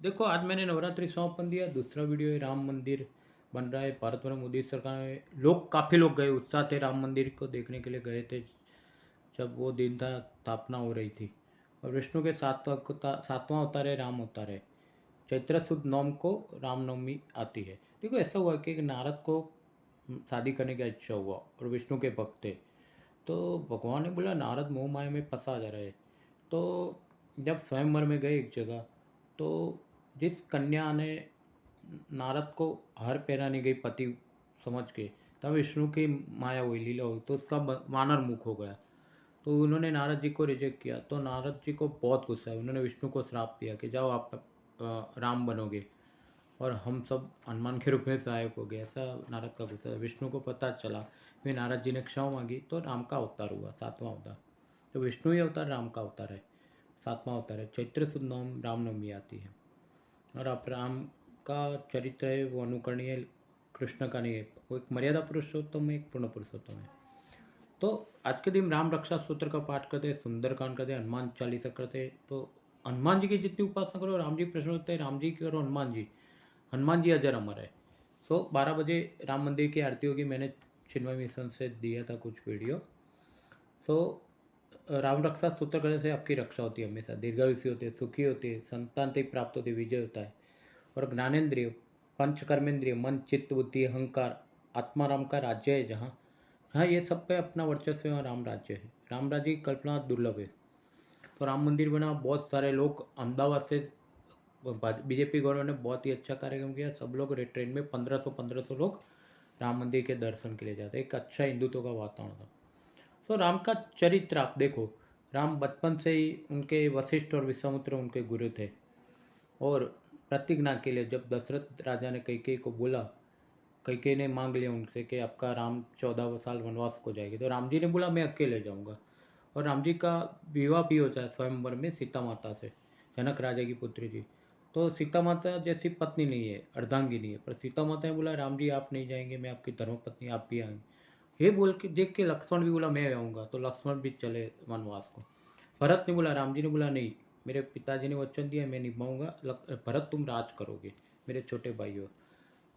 देखो, आज मैंने नवरात्रि समापन दिया, दूसरा वीडियो है राम मंदिर बन रहा है भारत में, मोदी सरकार में लोग काफ़ी लोग गए, उत्साह थे, राम मंदिर को देखने के लिए गए थे जब वो दिन था, स्थापना हो रही थी। और विष्णु के सातवां अवतार है राम अवतार है। चैत्र शुद्ध नवम को रामनवमी आती है। देखो, ऐसा हुआ कि नारद को शादी करने का इच्छा हुआ और विष्णु के भक्त थे। तो भगवान ने बोला नारद मोह माया में फंसा जा रहे। तो जब स्वयंवर में गए एक जगह, तो जिस कन्या ने नारद को हार पहनाने गई पति समझ के, तब विष्णु की माया हुई, लीला हुई, तो उसका वानर मुख हो गया। तो उन्होंने नारद जी को रिजेक्ट किया, तो नारद जी को बहुत गुस्सा है, उन्होंने विष्णु को श्राप दिया कि जाओ आप राम बनोगे और हम सब हनुमान के रूप में सहायक हो गए। ऐसा नारद का गुस्सा। विष्णु को पता चला, फिर नारद जी ने क्षमा मांगी, तो राम का अवतार हुआ, सातवां अवतार। तो विष्णु ही अवतार राम का अवतार है, सातवां अवतार है। चैत्र शुद्ध नवम रामनवमी आती है। और आप राम का चरित्र है वो अनुकरणीय, कृष्ण का नहीं है। वो एक मर्यादा पुरुषोत्तम है, एक पूर्ण पुरुषोत्तम है। तो आज के दिन राम रक्षा सूत्र का पाठ करते, सुंदरकांड करते, हनुमान चालीसा करते। तो हनुमान जी की जितनी उपासना करो, राम जी प्रश्न होते हैं, राम जी की करो, हनुमान जी अजर अमर है। 12 बजे राम मंदिर की आरती होगी। मैंने चिन्मय मिशन से दिया था कुछ वीडियो। सो राम रक्षा सूत्र करने से आपकी रक्षा होती है, हमेशा दीर्घायुषी होती है, सुखी होती है, संतान तक प्राप्त होती है, विजय होता है। और ज्ञानेन्द्रिय, पंच कर्मेंद्रिय, मन चित्त बुद्धि अहंकार, आत्मा राम का राज्य है जहाँ। हाँ, ये सब पे अपना वर्चस्व है, राम राज्य है। राम राज्य की कल्पना दुर्लभ है। तो राम मंदिर बना, बहुत सारे लोग अहमदाबाद से, बीजेपी गवर्नमेंट ने बहुत ही अच्छा कार्यक्रम किया। सब लोग ट्रेन में 1500 लोग राम मंदिर के दर्शन के लिए जाते। एक अच्छा हिंदुत्व का वातावरण था। सो राम का चरित्र आप देखो, राम बचपन से ही, उनके वशिष्ठ और विश्वामित्र उनके गुरु थे। और प्रतिज्ञा के लिए जब दशरथ राजा ने कैकेयी को बोला, कैकेयी ने मांग लिया उनसे कि आपका राम 14 साल वनवास को जाएगी, तो राम जी ने बोला मैं अकेले जाऊंगा। और राम जी का विवाह भी होता है स्वयंवर में सीता माता से, जनक राजा की पुत्री थी। तो सीता माता जैसी पत्नी नहीं है, अर्धांगिनी है, पर सीता माता ने बोला राम जी आप नहीं जाएंगे, मैं आपकी धर्मपत्नी, आप भी आएंगे। ये बोल के देख के लक्ष्मण भी बोला मैं आऊँगा, तो लक्ष्मण भी चले वनवास को। भरत ने बोला, राम जी ने बोला नहीं, मेरे पिताजी ने वचन दिया मैं निभाऊंगा, भरत तुम राज करोगे, मेरे छोटे भाई हो।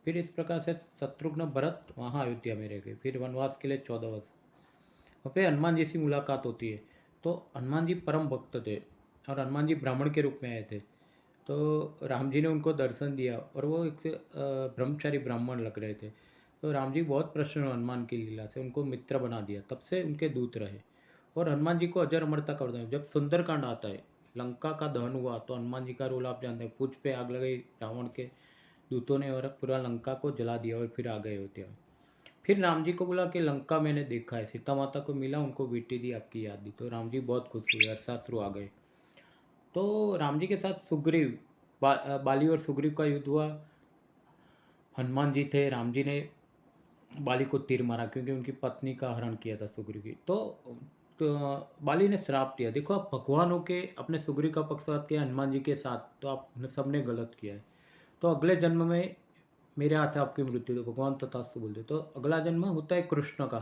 फिर इस प्रकार से शत्रुघ्न भरत वहाँ अयोध्या में रह गए। फिर वनवास के लिए 14 वर्ष। वहाँ पे हनुमान जी से मुलाकात होती है। तो हनुमान जी परम भक्त थे और हनुमान जी ब्राह्मण के रूप में आए थे। तो राम जी ने उनको दर्शन दिया और वो एक ब्रह्मचारी ब्राह्मण लग रहे थे। तो राम जी बहुत प्रसन्न हुए हनुमान की लीला से, उनको मित्र बना दिया, तब से उनके दूत रहे। और हनुमान जी को अजर अमरता कर दें। जब सुंदरकांड आता है, लंका का दहन हुआ, तो हनुमान जी का रोल आप जानते हैं, पूछ पे आग लगाई रावण के दूतों ने और पूरा लंका को जला दिया और फिर आ गए होते हैं। फिर राम जी को बोला कि लंका मैंने देखा है, सीता माता को मिला, उनको बेटी दी, आपकी याद दी। तो राम जी बहुत खुश हुए, अर्थशास्त्र आ गए। तो राम जी के साथ सुग्रीव, बाली और सुग्रीव का युद्ध हुआ। हनुमान जी थे, राम जी ने बाली को तीर मारा क्योंकि उनकी पत्नी का हरण किया था सुग्रीव की। तो बाली ने श्राप दिया। देखो, आप भगवान होके अपने सुग्रीव का पक्षपात किया हनुमान जी के साथ, तो आप सबने गलत किया है। तो अगले जन्म में मेरे हाथ है आपकी मृत्यु, तो भगवान तथास्तु बोलते। तो अगला जन्म होता है कृष्ण का।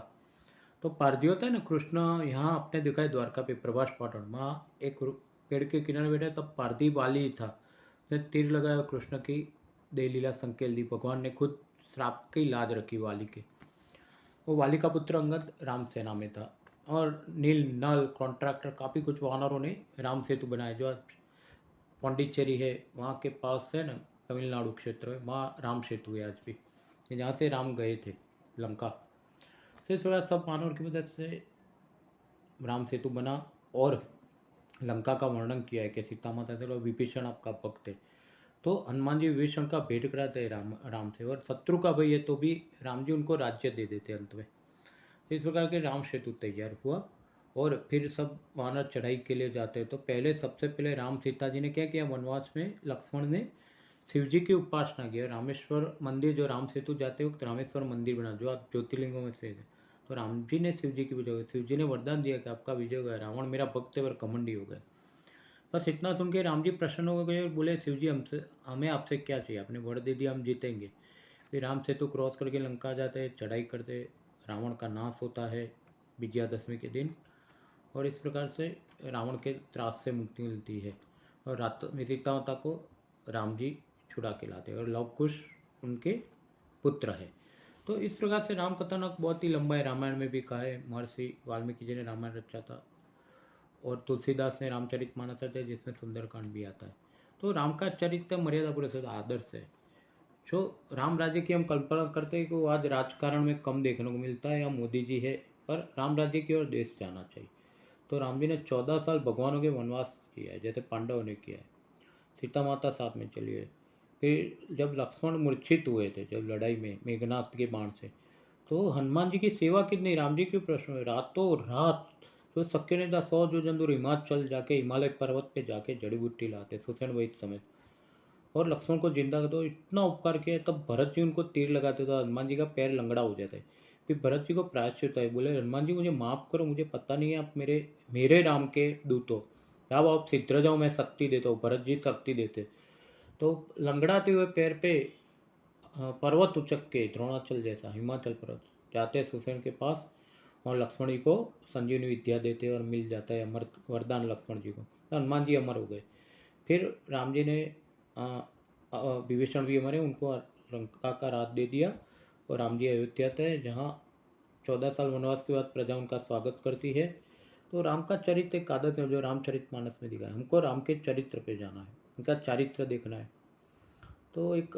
तो पारधी होता है ना, कृष्ण यहाँ आपने देखा है द्वारका पे प्रभास पाटन, वहाँ एक पेड़ के किनारे बैठा, तब पारधी बाली था, उसने तीर लगाया, कृष्ण की दे लीला संकेल दी। भगवान ने खुद श्राप की लाज रखी वाली के। वो वाली का पुत्र अंगद राम सेना में था। और नील नल कॉन्ट्रैक्टर काफ़ी कुछ वानरों ने राम सेतु बनाया, जो आज पौंडीचेरी है वहाँ के पास है ना, तमिलनाडु क्षेत्र है, वहाँ राम सेतु है आज भी, जहाँ से राम गए थे लंका। तो इस प्रकार सब वानरों की मदद से राम सेतु बना। और लंका का वर्णन किया है कि सीता माता से, विभीषण आपका भक्त है। तो हनुमान जी विभीषण का भेंट कराते हैं राम से, और शत्रु का भई है तो भी राम जी उनको राज्य दे देते अंत में। इस प्रकार के राम सेतु तैयार हुआ। और फिर सब वानर चढ़ाई के लिए जाते हैं। तो पहले सबसे पहले राम सीता जी ने क्या किया, वनवास में लक्ष्मण ने शिव जी की उपासना की। रामेश्वर मंदिर, जो राम सेतु जाते वक्त रामेश्वर मंदिर बना, जो आप ज्योतिर्लिंगों में से है। तो राम जी ने शिव जी की पूजा की। शिव जी ने वरदान दिया कि आपका विजय हो गया, रावण मेरा भक्त है पर घमंडी हो गया। बस इतना सुन के राम जी प्रसन्न हो गए और बोले शिव जी हमसे, हमें आपसे क्या चाहिए, आपने वर दे दिया, हम जीतेंगे। फिर राम सेतु क्रॉस करके लंका जाते हैं, चढ़ाई करते, रावण का नाश होता है विजयादशमी के दिन। और इस प्रकार से रावण के त्रास से मुक्ति मिलती है। और रात में सीता माता को राम जी छुड़ा के लाते हैं और लव कुश उनके पुत्र है। तो इस प्रकार से राम कथानक बहुत ही लंबा है, रामायण में भी कहा है, महर्षि वाल्मीकि जी ने रामायण रचा था और तुलसीदास ने रामचरितमानस रचा जिसमें सुंदरकांड भी आता है। तो राम का चरित्र मर्यादा पुरुषोत्तम आदर्श है। जो राम राज्य की हम कल्पना करते हैं कि वो आज राजकारण में कम देखने को मिलता है या मोदी जी है, पर राम राज्य की ओर देश जाना चाहिए। तो राम जी ने 14 साल भगवानों के वनवास किया है, जैसे पांडवों ने किया है। सीता माता साथ में चली है। फिर जब लक्ष्मण मूर्छित हुए थे जब लड़ाई में मेघनाथ के बाण से, तो हनुमान जी की सेवा कितनी, राम जी क्यों प्रश्न हुए, रातों रात जो शक्य नहीं था 100 जो जंदूर हिमाचल जाके हिमालय पर्वत पे जाके जड़ी बूटी लाते सुसेन वही समय, और लक्ष्मण को जिंदा कर दो, इतना उपकार किया। तब भरत जी उनको तीर लगाते तो हनुमान जी का पैर लंगड़ा हो जाता है। फिर भरत जी को प्रायश्चित है, बोले हनुमान जी मुझे माफ़ करो, मुझे पता नहीं है आप मेरे मेरे राम के दूत हो, अब आप सिद्ध जाओ, मैं शक्ति देता हूँ। भरत जी शक्ति देते तो लंगड़ाते हुए पैर पे पर्वत उचक के द्रोणाचल जैसा हिमाचल पर्वत जाते सुसेन के पास, और लक्ष्मण जी को संजीवनी विद्या देते और मिल जाता है अमर वरदान लक्ष्मण जी को, तो हनुमान जी अमर हो गए। फिर राम जी ने विभीषण भी हमारे उनको लंका का राज दे दिया और राम जी अयोध्या थे, जहाँ 14 साल वनवास के बाद प्रजा उनका स्वागत करती है। तो राम का चरित्र एक आदत है जो रामचरितमानस में दिखा है। हमको राम के चरित्र पे जाना है, उनका चारित्र देखना है। तो एक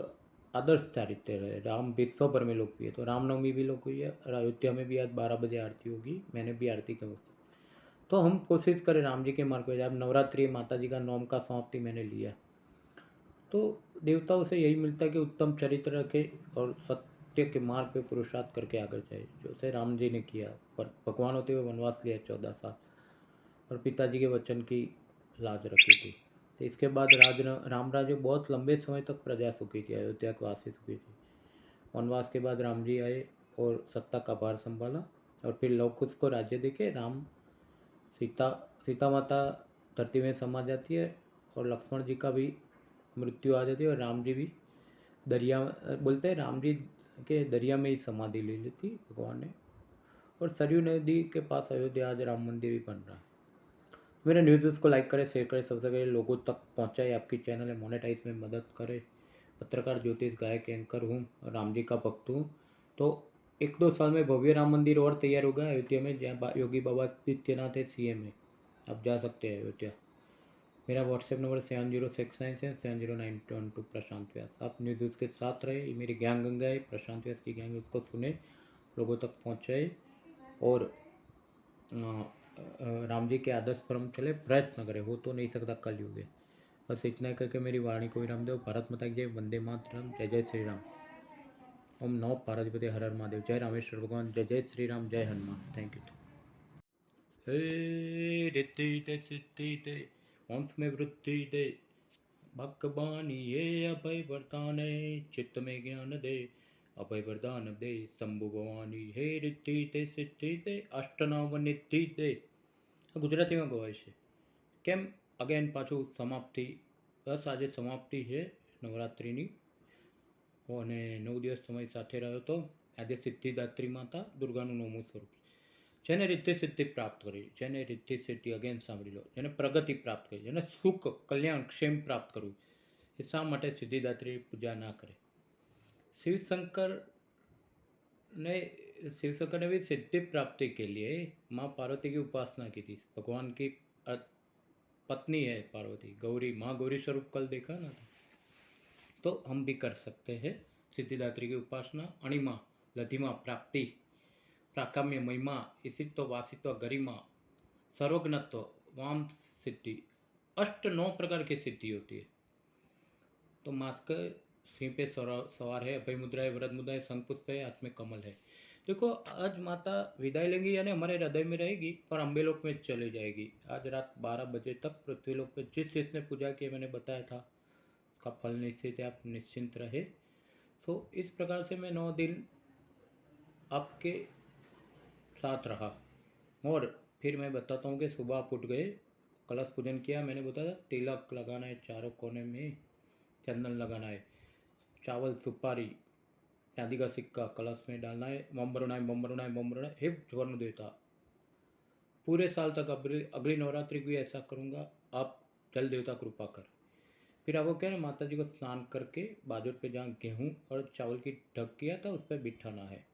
आदर्श चारित्र है। राम विश्व भर में लोकप्रिय है। तो रामनवमी भी लोकप्रिय है और अयोध्या में भी आज 12 बजे आरती होगी, मैंने भी आरती का वक्त। तो हम कोशिश करें राम जी के मार्ग पे। अब नवरात्रि माता जी का नौम का समाप्ति मैंने लिया, तो देवताओं से यही मिलता है कि उत्तम चरित्र रखे और सत्य के मार्ग पे पुरुषार्थ करके आगे जाए, जैसे राम जी ने किया। पर भगवान होते हुए वनवास लिया 14 साल और पिताजी के वचन की लाज रखी थी। तो इसके बाद राम राज्य बहुत लंबे समय तक प्रजा सुखी थी, अयोध्या की वासी सुखी थी। वनवास के बाद राम जी आए और सत्ता का भार संभाला और फिर लव कुश को राज्य देके राम सीता सीता माता धरती में समा जाती है और लक्ष्मण जी का भी मृत्यु आ जाती है और राम जी भी दरिया, बोलते हैं राम जी के दरिया में ही समाधि ले ली थी भगवान ने। और सरयू नदी के पास अयोध्या आज राम मंदिर भी बन रहा है। मेरे न्यूज़ को लाइक करें, शेयर करें, सबसे पहले लोगों तक पहुंचाए। आपकी चैनल है मोनेटाइज में मदद करे। पत्रकार ज्योतिष गायक एंकर हूँ और राम जी का भक्त हूँ। तो 1-2 साल में भव्य राम मंदिर और तैयार होगा अयोध्या में, जहाँ योगी बाबा आदित्यनाथ है सीएम है। आप जा सकते हैं अयोध्या। मेरा व्हाट्सएप नंबर 7069 है 709212 प्रशांत व्यास। आप न्यूज़ के साथ रहे। ये मेरी ज्ञान गंगा है, प्रशांत व्यास की ज्ञान, उसको सुने, लोगों तक पहुँचाए और राम जी के आदर्श पर हम चले, प्रयत्न करें। हो तो नहीं सकता कलयुग है। बस इतना करके मेरी वाणी को विराम दो। भारत माता की जय, वंदे मातरम, जय जय श्री राम। ओम नमो पार्वती हर हर महादेव। जय रामेश्वर भगवान, जय जय श्री राम, जय हनुमान। Thank you. हे रिद्धि दे सिद्धि दे, वंश में वृद्धि दे, भगवानी ये अभय वरदान है, चित्त में ज्ञान दे, अभय वरदान दे, शंभु भवानी हे रिद्धि दे सिद्धि दे, अष्टनाम निधि दे। ગુજરાતીમાં ગવાય છે કેમ? અગેન પાછું સમાપ્તિ, બસ આજે સમાપ્તિ છે નવરાત્રિની અને 9 દિવસ તમારી સાથે રહ્યો હતો. આજે સિદ્ધિદાત્રી માતા દુર્ગાનું 9મું સ્વરૂપ, જેને રીતિ સિદ્ધિ પ્રાપ્ત કરી, જેને રીતિ સિદ્ધિ અગેન સાંભળી લો, જેને પ્રગતિ પ્રાપ્ત કરી, જેને સુખ કલ્યાણ ક્ષેમ પ્રાપ્ત કરવું, એ શા માટે સિદ્ધિદાત્રી પૂજા ના કરે? शिवशंकर ने शिवशंकर ने भी सिद्धि प्राप्ति के लिए माँ पार्वती की उपासना की थी। भगवान की पत्नी है पार्वती, गौरी, माँ गौरी स्वरूप कल देखा ना था। तो हम भी कर सकते हैं सिद्धिदात्री की उपासना। अणिमा, लधिमा, प्राप्ति, प्राकाम्य, महिमा, ईसित्व, वासित्व, गरिमा, सर्वज्ञत्व, वाम सिद्धि, 9 प्रकार की सिद्धि होती है। तो मात के सिंह पे सवार है, अभय मुद्रा है, वरद मुद्रा है, शंख पुष्प है, हाथ में कमल है। देखो आज माता विदाई लेंगी यानी हमारे हृदय में रहेगी पर अम्बेलोक में चली जाएगी। आज रात 12 बजे तक पृथ्वीलोक पे जिस जिसने पूजा की मैंने बताया था का फल निश्चित है, आप निश्चिंत रहे। तो इस प्रकार से मैं 9 दिन आपके साथ रहा और फिर मैं बताता हूँ कि सुबह आप उठ गए, कलश पूजन किया, मैंने बताया तिलक लगाना है, चारों कोने में चंदन लगाना है, चावल सुपारी चांदी का सिक्का कलश में डालना है, बम भरना है, बम भरना है, बम भरना है, हे वर्ण देता। पूरे साल तक अगली नवरात्रि भी ऐसा करूँगा, आप जल देवता कृपा कर। फिर आपको क्या है, माता जी को स्नान करके बाजोट पे जहाँ गेहूँ और चावल की ढक किया था उस पर बिठाना है।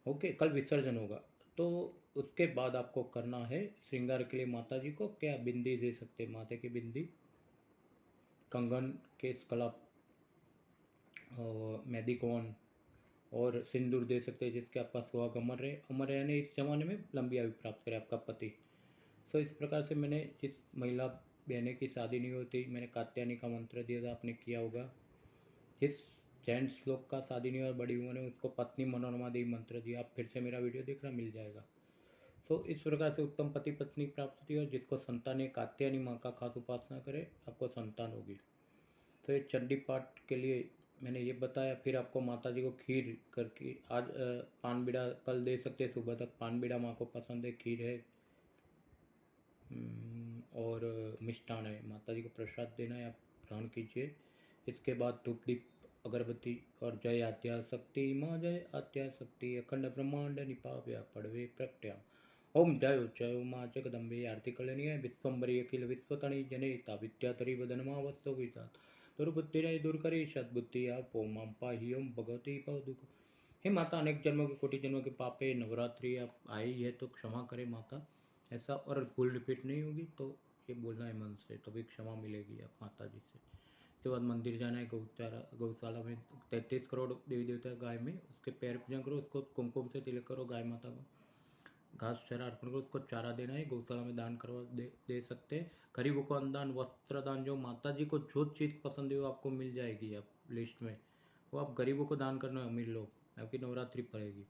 ओके, कल विसर्जन होगा। तो उसके बाद आपको करना है श्रृंगार के लिए माता जी को क्या बिंदी दे सकते हैं, माथे की बिंदी, कंगन, केस कलप और मेहंदी कोन और सिंदूर दे सकते हैं, जिसके आपका सुहाग अमर रहे। अमर यानी इस जमाने में लंबी आयु प्राप्त करे आपका पति। तो इस प्रकार से मैंने जिस महिला बहने की शादी नहीं होती, मैंने कात्यायनी का मंत्र दिया था, आपने किया होगा। जिस जेंट्स लोग का शादी नहीं हुआ बड़ी उम्र में, उसको पत्नी मनोरमा देवी मंत्र दिया। आप फिर से मेरा वीडियो देखना, मिल जाएगा। तो इस प्रकार से उत्तम पति पत्नी प्राप्त होती है, और जिसको संतान है कात्यायनी माँ का खास उपासना करे, आपको संतान होगी। तो ये चंडी पाठ के लिए मैंने ये बताया। फिर आपको माता जी को खीर करके आज पान बीड़ा कल दे सकते हैं, सुबह तक पान बीड़ा माँ को पसंद है, खीर है और मिष्ठान है, माता जी को प्रसाद देना है, आप ग्रहण कीजिए। इसके बाद धूप दीप अगरबत्ती और जय आद्या शक्ति माँ, जय आद्या शक्ति अखंड ब्रह्मांड निपाव्या पड़वे प्रत्याम। ओम जय माँ जगदम्बे आरती कल्याणी है विश्वम्बरी अखिल विश्वतणी जनेता विद्याधरी वदनमा वस्तु विजात दुर्बुद्धि दूर करे सद्बुद्धि आप ओम मां पाहि ओम भगवती दुख। हे माता, अनेक जन्मों के कोटि जन्मों के पापे नवरात्रि आप आई है तो क्षमा करे माता। ऐसा और भूल रिपीट नहीं होगी तो ये बोलना है मन से, तभी क्षमा मिलेगी आप माता जी से। उसके बाद मंदिर जाना है, गौशाला में 33 करोड़ देवी देवता गाय में, उसके पैर पूजन करो, उसको कुमकुम से तिलक करो, गाय माता को घास चारा अर्पण करो, उसको चारा देना है, गौशाला में दान करवा दे सकते हैं। गरीबों को अन्नदान, वस्त्र दान, जो माता जी को जो चीज़ पसंद है वो आपको मिल जाएगी आप लिस्ट में, वो आप गरीबों को दान करना है, अमीर लोग, आपकी नवरात्रि पड़ेगी।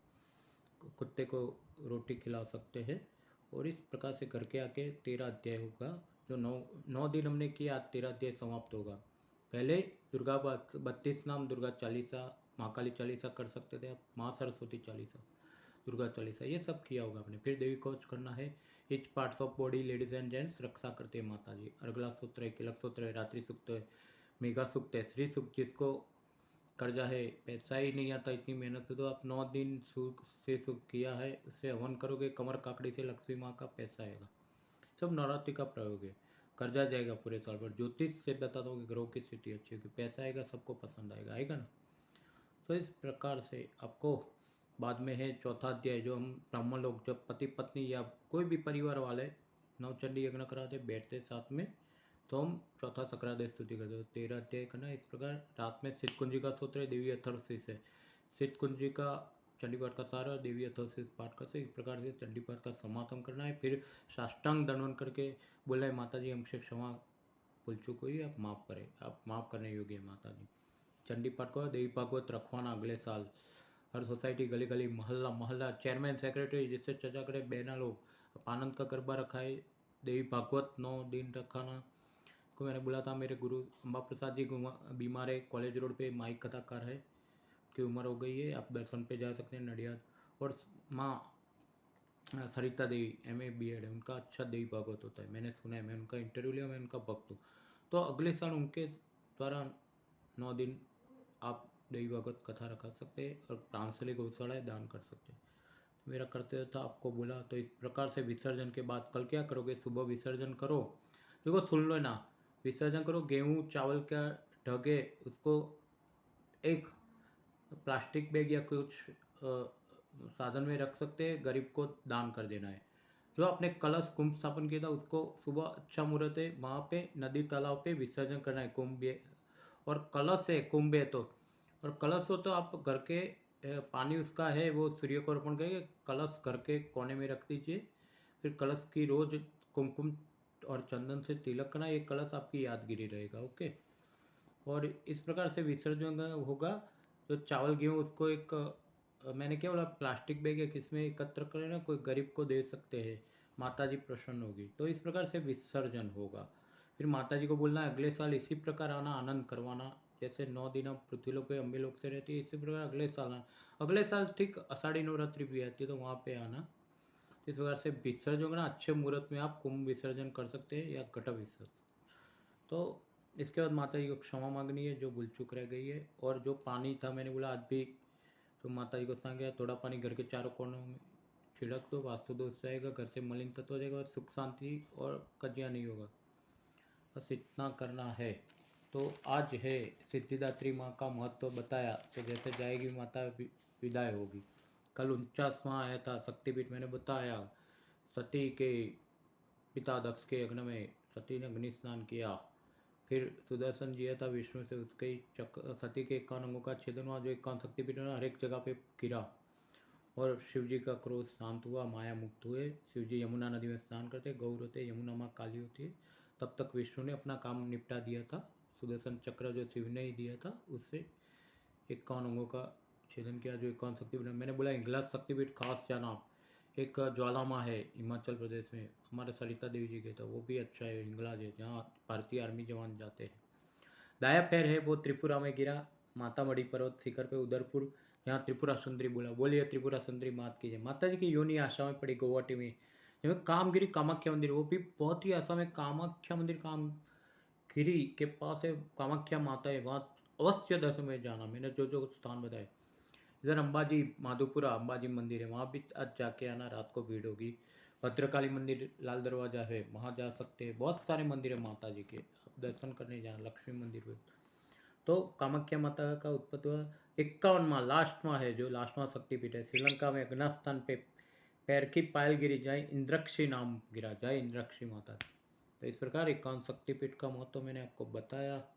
कुत्ते को रोटी खिला सकते हैं। और इस प्रकार से करके आके 13 अध्याय होगा, जो 9 दिन हमने किया, आज 13 अध्याय समाप्त होगा। पहले दुर्गा 32 नाम, दुर्गा चालीसा, माँ काली चालीसा कर सकते थे आप, माँ सरस्वती चालीसा, दुर्गा चालीसा, ये सब किया होगा आपने। फिर देवी कवच करना है। Each parts of body ladies and gents रक्षा करते हैं माता जी। अर्गला सूत्र है, किलक सूत्र है, रात्रि सूक्त है, मेघा सूक्त है, श्री सूक्त, जिसको कर्जा है, पैसा ही नहीं आता इतनी मेहनत से, तो आप 9 दिन सुख से सुख किया है, उससे हवन करोगे, कमर काकड़ी से लक्ष्मी माँ का पैसा आएगा। सब नवरात्रि का प्रयोग है। कर्जा जाएगा पूरे साल भर। ज्योतिष से बताता हूँ कि ग्रहों की स्थिति अच्छी होगी, पैसा आएगा, सबको पसंद आएगा, आएगा ना। तो इस प्रकार से आपको बाद में है चौथा अध्याय, जो हम ब्राह्मण लोग जब पति पत्नी या कोई भी परिवार वाले नवचंडी यज्ञ कराते बैठते साथ में, तो हम चौथा सक्रादेश स्तुति करते, 13 अध्याय करना है। इस प्रकार रात में सिद्धकुंजी का सूत्र है, देवी अथर्वशीष है, सिद्धकुंजी का चंडी पाठ का सारा, देवी अथर्वशीष पाठ करते, इस प्रकार से चंडी पाठ का समापन करना है। फिर साष्टांग दंडवत करके बोला है, माता जी हमसे क्षमा भूल चूक हुई, आप माफ़ करें, आप माफ़ करने योग्य है माता जी। चंडी पाठ को देवी भागवत रखवाना अगले साल, हर सोसाइटी गली गली मोहल्ला मोहल्ला, चेयरमैन सेक्रेटरी जिससे चर्चा करे, बहना लोग, आनंद का गरबा रखा है, देवी भागवत 9 दिन रखाना। को मैंने बोला था, मेरे गुरु अम्बा प्रसाद जी बीमार है, कॉलेज रोड पे माइक कथाकार है, की उम्र हो गई है, आप दर्शन पे जा सकते हैं नडियाद। और माँ सरिता देवी MA BEd है, उनका अच्छा देवी भागवत होता है, मैंने सुना है, मैं उनका इंटरव्यू लिया, मैं उनका भक्त हूँ। तो अगले साल उनके द्वारा 9 दिन आप देवी भागवत कथा रखा सकते हैं, और प्रांसली गौशाला दान कर सकते हैं। मेरा कर्तव्य था, आपको बोला। तो इस प्रकार से विसर्जन के बाद कल क्या करोगे, सुबह विसर्जन करो, देखो सुन लो ना, विसर्जन करो, गेहूँ चावल का ढगे, उसको एक प्लास्टिक बैग या कुछ साधन में रख सकते हैं, गरीब को दान कर देना है। जो आपने कलश कुंभ स्थापन किया था, उसको सुबह अच्छा मुहूर्त है, वहाँ पे नदी तालाब पे विसर्जन करना है, कुंभ है और कलश है, कुंभ है तो, और कलश हो तो आप घर के पानी उसका है वो सूर्य को अर्पण करके कलश घर के कोने में रख दीजिए। फिर कलश की रोज कुमकुम और चंदन से तिलक करना, ये कलश आपकी यादगिरी रहेगा। ओके, और इस प्रकार से विसर्जन होगा। तो चावल गेहूँ उसको एक मैंने क्या बोला, प्लास्टिक बैग या किसमें एकत्र करें ना, कोई गरीब को दे सकते हैं, माता जी प्रसन्न होगी। तो इस प्रकार से विसर्जन होगा। फिर माता जी को बोलना है अगले साल इसी प्रकार आना, आनंद करवाना, जैसे 9 दिन हम पृथ्वी लोक पे अम्बे लोग से रहती है, इसी प्रकार अगले साल आना। अगले साल ठीक आषाढ़ी नवरात्रि भी आती है, तो वहाँ पे आना। इस प्रकार से विसर्जन होगा ना, अच्छे मुहूर्त में आप कुंभ विसर्जन कर सकते हैं या घट विसर्जन। तो इसके बाद माता जी को क्षमा मांगनी है, जो भूल चूक रह गई है। और जो पानी था, मैंने बोला आज भी, तो माता जी को संग गया, थोड़ा पानी घर के चारों कोनों में छिड़क दो, वास्तु दोष जाएगा, घर से मलिन तत्व हो जाएगा, और सुख शांति और कजिया नहीं होगा। बस इतना करना है। तो आज है सिद्धिदात्री माँ का महत्व बताया। तो जैसे जाएगी माता विदाई होगी। कल 49वां आया था शक्तिपीठ, मैंने बताया सती के पिता दक्ष के यज्ञ में सती ने अग्नि स्नान किया। फिर सुदर्शन जी था विष्णु से, उसके सती के 51 अंगों का छेदन हुआ, जो 51 शक्तिपीठ हर एक जगह पे गिरा और शिव जी का क्रोध शांत हुआ, माया मुक्त हुए। शिव जी यमुना नदी में स्नान करते, गौर होते, यमुना माँ काली होती है। तब तक विष्णु ने अपना काम निपटा दिया था। सुदर्शन चक्र जो शिव ने ही दिया था, उससे 51 अंगों का छेदन किया, जो 51 शक्तिपीठ। मैंने बोला हिंगलाज शक्तिपीठ खास जाना, एक ज्वाला माँ है हिमाचल प्रदेश में, हमारे सरिता देवी जी के, तो वो भी अच्छा है, हिंगलाज है, जहाँ भारतीय आर्मी जवान जाते हैं। दाया पैर है वो त्रिपुरा में गिरा, माता मढ़ी पर्वत शिखर पे उदयपुर, जहाँ त्रिपुरा सुंदरी बोला। बोलिए त्रिपुरा सुंदरी मात कीजिए। माता जी की योनि आशा में पड़ी गुवाहाटी में, जब कामगिरी कामाख्या मंदिर, वो भी बहुत ही आशा में कामाख्या मंदिर, कामगिरी के पास है कामाख्या माता है, वहाँ अवश्य दर्शन में जाना। मैंने जो जो स्थान बताए। इधर अंबाजी माधोपुरा अंबाजी मंदिर है, वहाँ भी आज जाके आना, रात को भीड़ होगी। भद्रकाली मंदिर लाल दरवाजा है, वहाँ जा सकते हैं। बहुत सारे मंदिर है माता जी के, आप दर्शन करने जाना। लक्ष्मी मंदिर पे तो कामाख्या माता का उत्पत्ति हुआ 51वां लास्टवां है, जो लास्टवां शक्तिपीठ है। श्रीलंका में अग्नास्थान पे पैर की पायल गिरी, जय इंद्रक्षी नाम गिरा, जय इंद्रक्षी माता। तो इस प्रकार 51 शक्तिपीठ का महत्व मैंने आपको बताया।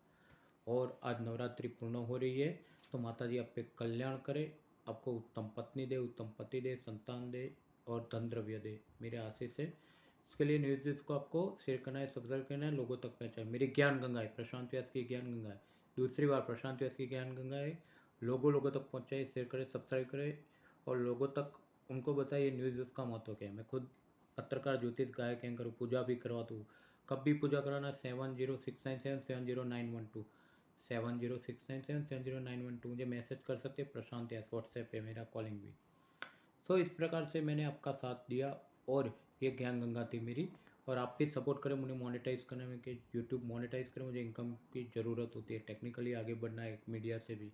और आज नवरात्रि पूर्ण हो रही है, तो माता जी आप पे कल्याण करे, आपको उत्तम पत्नी दे, उत्तम पति दे, संतान दे और धन द्रव्य दे, मेरे आशीष है। इसके लिए न्यूज़ को आपको शेयर करना है, सब्सक्राइब करना है, लोगों तक पहुँचाए। मेरी ज्ञान गंगा है, प्रशांत व्यास की ज्ञान गंगा है, दूसरी बार प्रशांत व्यास की ज्ञान गंगा है। लोगों तक पहुँचाए, शेयर करें, सब्सक्राइब करें और लोगों तक उनको बताइए न्यूज़ का महत्व क्या है। मैं खुद पत्रकार, ज्योतिष, गायक, एंकर हूँ, पूजा भी करवाता हूँ। कब भी पूजा कराना 7069770912 7069770912 मुझे मैसेज कर सकते हैं। प्रशांत यास व्हाट्सएप पे मेरा कॉलिंग भी। तो इस प्रकार से मैंने आपका साथ दिया और ये ज्ञान गंगा थी मेरी। और आप भी सपोर्ट करें मुझे मोनेटाइज करने में, कि यूट्यूब मोनेटाइज करें, मुझे इनकम की ज़रूरत होती है, टेक्निकली आगे बढ़ना है मीडिया से भी।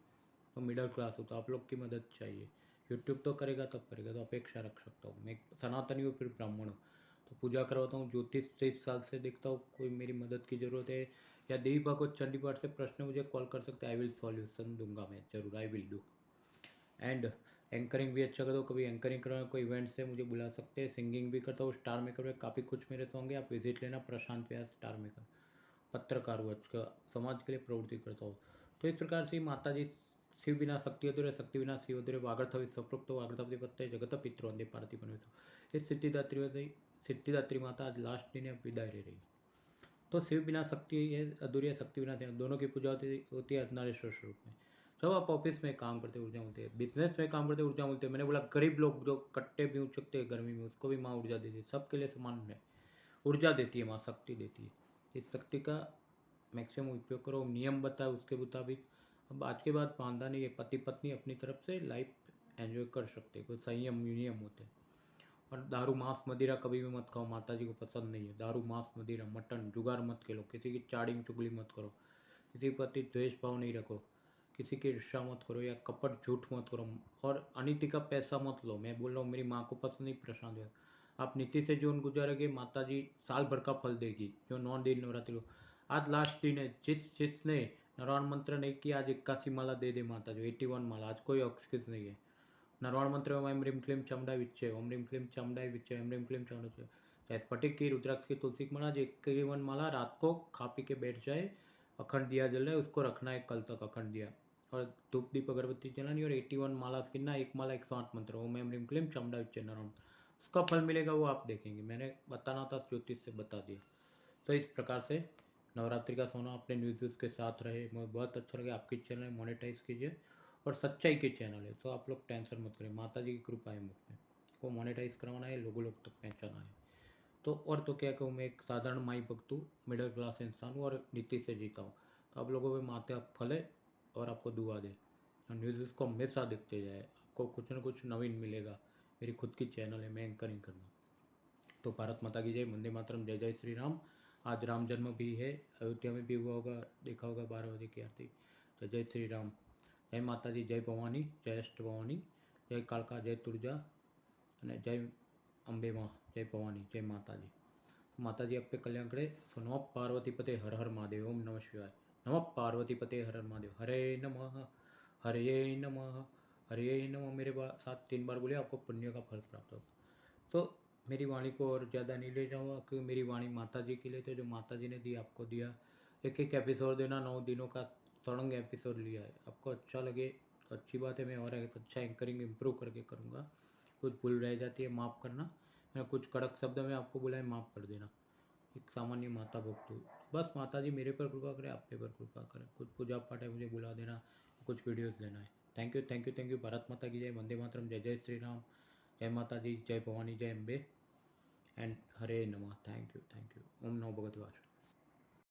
तो मिडिल क्लास हो, तो आप लोग की मदद चाहिए। यूट्यूब तो करेगा तब करेगा, तो अपेक्षा रख सकता हूँ। मैं सनातनी हूँ, फिर ब्राह्मण हूँ, तो पूजा करवाता हूँ, ज्योतिष 23 साल से देखता हूँ। कोई मेरी मदद की ज़रूरत है या देवी भागवत चंडी पाठ से प्रश्न, मुझे कॉल कर सकते हैं, आई विल सॉल्यूशन दूंगा मैं, जरूर I will do. And anchoring भी अच्छा करता हूँ, कभी एंकरिंग करना, कोई इवेंट से मुझे बुला सकते हैं। सिंगिंग भी करता हूँ, स्टार मेकर में काफ़ी कुछ मेरे सॉन्ग है, आप विजिट लेना, प्रशांत व्यास स्टार मेकर। पत्रकार हूँ, अच्छा समाज के लिए प्रवृत्ति करता हूँ। तो इस प्रकार से माता जी, शिव बिना शक्ति अधूरे, शक्ति बिना शिव अधूरे, वागर्थवि सप्रोक्त वागर्थवि पत्ते जगत पितृ वंदे पार्थिव परमेश्वर। इस सिद्धिदात्री माता आज लास्ट दिन अब विदाई ले रही। तो शिव बिना शक्ति है अधूरी है, शक्ति बिना शिव, दोनों की पूजा होती है अर्धनारीश्वर स्वरूप में। जब आप ऑफिस में काम करते ऊर्जा मिलती है, बिजनेस में काम करते ऊर्जा मिलती है। मैंने बोला गरीब लोग जो कट्टे भी उचकते हैं गर्मी में, उसको भी माँ ऊर्जा देती है। सबके लिए समान है, ऊर्जा देती है माँ, शक्ति देती है। इस शक्ति का मैक्सिमम उपयोग करो, नियम बताए उसके मुताबिक। अब आज के बाद बांधा नहीं है, पति पत्नी अपनी तरफ से लाइफ एंजॉय कर सकते हैं, कोई संयम नियम होते हैं। और दारू मांस मदिरा कभी भी मत खाओ, माता जी को पसंद नहीं है। दारू मांस मदिरा मटन जुगार मत खेलो, किसी की चाड़िंग चुगली मत करो, किसी के प्रति द्वेष भाव नहीं रखो, किसी की ईर्ष्या मत करो या कपट झूठ मत करो, और अनिति का पैसा मत लो। मैं बोल रहा हूँ, मेरी माँ को पसंद नहीं प्रशांत है। आप नीति से जीवन गुजारोगे, माता जी साल भर का फल देगी। जो 9 दिन नवरात्रि हो, आज लास्ट दिन है, जिसने नरवाण मंत्र नहीं किया आज 81 माला दे दे माता जी, 81 माला। आज कोई एक्सक्यूज नहीं है। नरवाण मंत्र में ओम ह्रीम क्लीम चमडाई विच्चे, ओम ह्रीम क्लीम चमडाई विच्चे, ओम ह्रीम क्लीम चमडाई। चाहे स्फटिक की, रुद्राक्ष की, तुलसी की माला, जो 51 माला रात को खा पी के बैठ जाए, अखंड दिया जल रहा है उसको रखना है कल तक अखंड दिया, और धूप दीप अगरबत्ती जलानी, और 81 माला स्किनना, एक माला 108 मंत्र ओम ह्रीम क्लीम चमडा विच्चे नरवाण, उसका फल मिलेगा, वो आप देखेंगे। मैंने बताना था ज्योतिष से बता दिया। तो इस प्रकार से नवरात्रि का सोना अपने न्यूज़ के साथ रहे, मुझे बहुत अच्छा लगा। आपकी चैनल मोनेटाइज कीजिए, और सच्चाई के चैनल है, तो आप लोग टेंशन मत करें, माता जी की कृपा है मुझ पर, को मोनेटाइज करवाना है, लोगों तक पहुँचाना है। तो और तो क्या कहूँ, मैं एक साधारण माई भक्त हूँ, मिडिल क्लास इंसान हूँ, और नीति से जीता हूँ। तो आप लोगों पे माता फले और आपको दुआ दे, और न्यूज़ को हमेशा देखते जाए, आपको कुछ ना कुछ नवीन मिलेगा। मेरी खुद की चैनल है, मैं एंकरिंग करना। तो भारत माता की जय, वंदे मातरम, जय जय श्री राम। आज राम जन्म भी है, अयोध्या में भी हुआ होगा, देखा होगा 12 बजे की आरती। तो जय श्री राम, जय माता जी, जय भवानी, जय अष्ट भवानी, जय कालका, जय तुर्जा, અને जय अंबे माँ, जय भवानी, जय माता जी। माता जी आप पे कल्याण करे। सुनो पार्वती पते, हर हर महादेव, ओम नमः शिवाय। नमः पार्वती पते हर हर महादेव। हरे नमः, हरे नमः, हरे नमः। मेरे साथ 3 बार बोले, आपको पुण्य का फल प्राप्त होगा। तो मेरी वाणी को और ज़्यादा नहीं ले जाऊँगा, क्योंकि मेरी वाणी माता जी के लिए, तो जो माता जी ने दी आपको दिया। एक एक एपिसोड देना, 9 दिनों का तड़ंग एपिसोड लिया है। आपको अच्छा लगे तो अच्छी बात है, मैं और अच्छा एंकरिंग इम्प्रूव करके करूँगा। कुछ भूल रह जाती है, माफ़ करना। मैं कुछ कड़क शब्द में आपको बोला है, माफ़ कर देना। एक सामान्य माता भक्त हूँ। बस माता जी मेरे पर कृपा करें, आप पे पर कृपा करें। कुछ पूजा पाठ है, मुझे बुला देना, कुछ वीडियोस लेना है। Thank you, thank you, thank you. Bharat माता की जय, वंदे मातरम, जय जय श्री राम, जय माता दी, जय भवानी, जय अम्बे एंड हरे नमः। Thank you, thank you. ओम नमो भगवते वासुदेवाय।